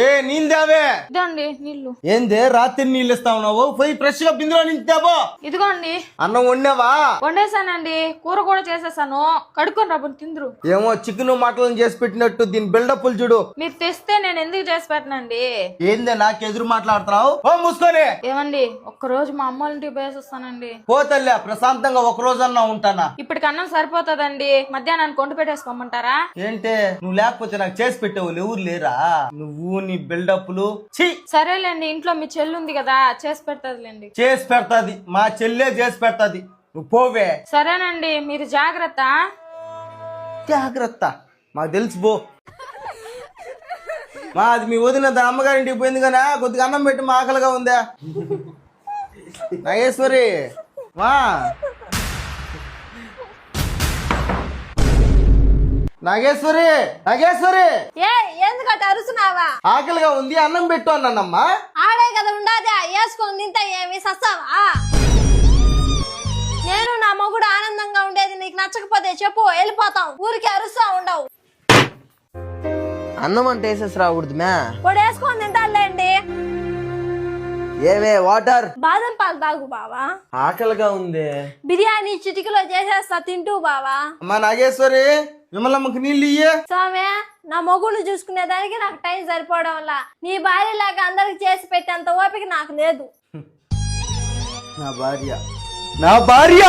ఏ నీళ్ళు దేవే. ఇదండి నీళ్లు. ఏందే రాత్రి నీళ్ళు ఇస్తా ఉన్నావు? పోయి ఫ్రెష్ గా బిందులో నుంచి తేపో. ఇదిగోండి. అన్నం వండావా? వండేసానండి, కూర కూడా చేసేసాను. కడుక్కొని రాబు తిందురు. ఏమో చికెన్ మటన్ చేసి పెట్టినట్టు దీని బిల్డప్లు చూడు. మీరు తెస్తే నేను ఎందుకు చేసి పెట్టనండి? ఏందే నాకు ఎదురు మాట్లాడుతున్నావు? ఓ మూసుకొని. ఏమండి ఒక్కరోజు మా అమ్మ వాళ్ళ ఇంటికి పోయేసి వస్తానండి. పోతల్లే ప్రశాంతంగా ఒక రోజన్నా ఉంటానా. ఇప్పటికి అన్నం సరిపోతుందండి, మధ్యాహ్నానికి వంట పెట్టేసుకోమంటారా? ఏంటే నువ్వు లేకపోతే నాకు చేసి పెట్టావు, ఎవరు లేరా? నువ్వు నీ బిల్డప్లు. సరేలేండి, ఇంట్లో మీ చెల్లి ఉంది కదా, చేసి పెడతాదిలేండి. చేసి పెడతాది, మా చెల్లె చేసి పెడతాది. నువ్వు పోవే. సరేనండి, మీరు జాగ్రత్త. జాగ్రత్త మాకు తెలుసు పో. మా అది మీ వదిన దాని అమ్మగారింటికి పోయింది కానీ కొద్దిగా అన్నం పెట్టి మా ఆకలిగా ఉందా. నాగేశ్వరి మా నాగేశ్వరి నాగేశ్వరి ఎందుకట్ట అరుస్తున్నావా? ఆకలిగా ఉంది అన్నం పెట్టు అన్నానమ్మా. ఆడే కదా ఉండాది, వేసుకొని తింటా ఏమి సస్తావా? నేను నా మొగుడు ఆనందంగా ఉండేది నీకు నచ్చకపోతే చెప్పు, వెళ్ళిపోతాం. ఊరికి అరుస్తా ఉండవు. అన్నం అంటే వేసేసి రాకూడదు మ్యా. ఇప్పుడు వేసుకొని తింటానులేండి. ఏవే వాటర్ బాదం పాలు తాగు బావా. ఆకలిగా ఉంది. బిర్యానీ చిటికలో చేసేస్తా, తింటూ బావా. అమ్మా నాగేశ్వరి విమలమ్మకి నీళ్ళు ఇయ్యే. స్వామి, నా మొగుడు చూసుకునేదానికి నాకు టైం సరిపోవడం వల్ల నీ భార్య లాగా అందరికి చేసి పెట్టేంత ఓపిక నాకు లేదు. నా భార్య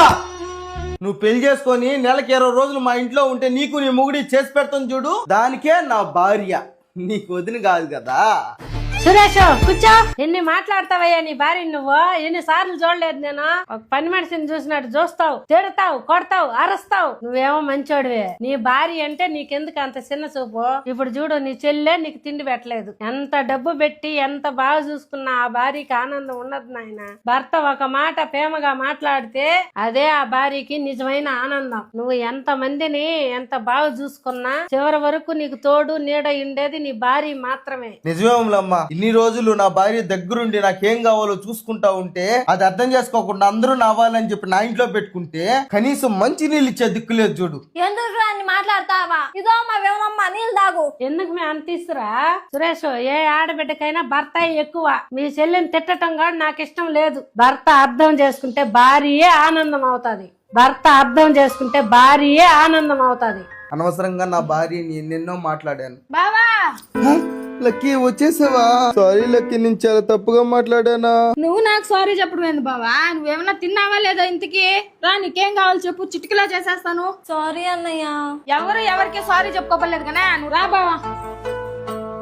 నువ్వు పెళ్లి చేసుకొని నెలకి 20 రోజులు మా ఇంట్లో ఉంటే నీకు నీ మొగుడి చేసి పెడతాను చూడు, దానికే నా భార్య. నీకు వదిన కాదు కదా. సురేష్ కూర్చో. ఎన్ని మాట్లాడతావయ్యా నీ భార్య? నువ్వు ఎన్నిసార్లు చూడలేదు నేను. ఒక పని మనిషిని చూసినట్టు చూస్తావు, తిడతావు, కొడతావు, అరుస్తావు. నువ్వేమో మంచోడివే. నీ భార్య అంటే నీకెందుకు అంత చిన్న చూపు? ఇప్పుడు చూడు, నీ చెల్లె నీకు తిండి పెట్టలేదు. ఎంత డబ్బు పెట్టి ఎంత బాగా చూసుకున్నా ఆ భార్యకి ఆనందం ఉండదు నాయన. భర్త ఒక మాట ప్రేమగా మాట్లాడితే అదే ఆ భార్యకి నిజమైన ఆనందం. నువ్వు ఎంత మందిని ఎంత బాగా చూసుకున్నా చివరి వరకు నీకు తోడు నీడ ఉండేది నీ భార్య మాత్రమే. నిజమేమ్మా, ఇన్ని రోజులు నా భార్య దగ్గరుండి నాకేం కావాలో చూసుకుంటా ఉంటే అది అర్థం చేసుకోకుండా అందరూ నావాలని చెప్పి నా ఇంట్లో పెట్టుకుంటే కనీసం మంచి నీళ్ళు ఇచ్చే దిక్కులేదు చూడు. ఎందుకు అని మాట్లాడతావా? ఇదో మా వేమమ్మ నీళ్ళు తాగు. ఎందుకు మేము అంత ఇస్తురా? సురేష్, ఏ ఆడబిడ్డకైనా భర్త ఎక్కువ. మీ చెల్లిని తిట్టడం కూడా నాకు ఇష్టం లేదు. భర్త అర్థం చేసుకుంటే భార్యే ఆనందం అవుతాది. భర్త అర్థం చేసుకుంటే భార్యే ఆనందం అవుతాది. అనవసరంగా నా భార్యని ఎన్నెన్నో మాట్లాడాను. బావా లక్కీ వచ్చేసావా? సారీ లక్కీ, నేను చాలా తప్పుగా మాట్లాడానా? నువ్వు నాకు సారీ చెప్పడం ఏంది బావా? నువ్వేమన్నా తిన్నావా లేదా? ఇంతకీ రా, నీకేం కావాలి చెప్పు, చిటికలా చేసేస్తాను. సారీ అన్నయ్య. ఎవరికి సారీ చెప్పుకోపలేదు కానీ నువ్వు రా బావా.